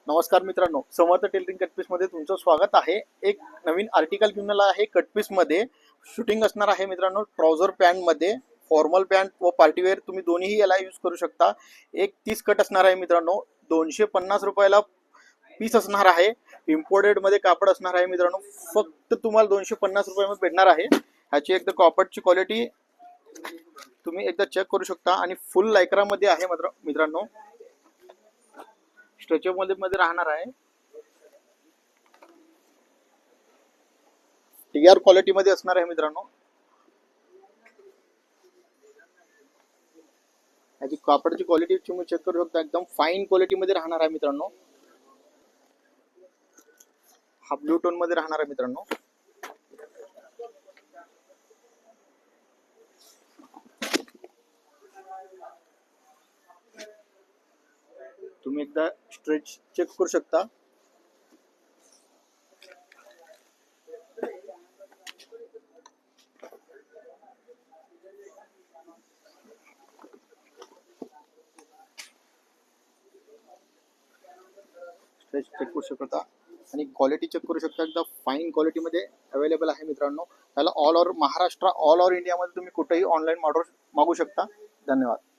नमस्कार मित्रांनो, समर्थ tailoring cut piece मध्ये तुमचं स्वागत आहे। एक नवीन आर्टिकल घेऊन आला आहे। कटपीस मध्ये शूटिंग असणार आहे मित्रांनो। ट्राउझर पॅन्ट मध्ये फॉर्मल पॅन्ट व पार्टीवेअर तुम्ही दोन्हीही याला यूज करू शकता। एक 30 कट असणार आहे मित्रांनो। 250 रुपयाला पीस असणार आहे। इम्पोर्टेड मध्ये कापड असणार आहे मित्रांनो। फक्त तुम्हाला 250 रुपयामध्ये भेटणार आहे। ह्याची एकदा कापडची क्वालिटी तुम्ही एकदा चेक करू शकता आणि फुल लायक्रा मध्ये आहे मित्रांनो। स्ट्रेचेबल मध्ये राहणार आहे। टीआर क्वालिटी मध्ये असणार आहे मित्रांनो। याची कापडची क्वालिटी तुम्ही चेक करू शकता, एकदम फाईन क्वालिटी मध्ये राहणार आहे मित्रांनो। हा ब्लू टोन मध्ये राहणार आहे मित्रांनो। तुम्ही एकदा स्ट्रेच चेक करू शकता। स्ट्रेच चेक करू शकता आणि क्वालिटी चेक करू शकता, एकदम फाईन क्वालिटी मध्ये अवेलेबल आहे मित्रांनो। त्याला all over Maharashtra, all over India मध्ये तुम्ही कुठेही ऑनलाईन ऑर्डर मागू शकता। धन्यवाद।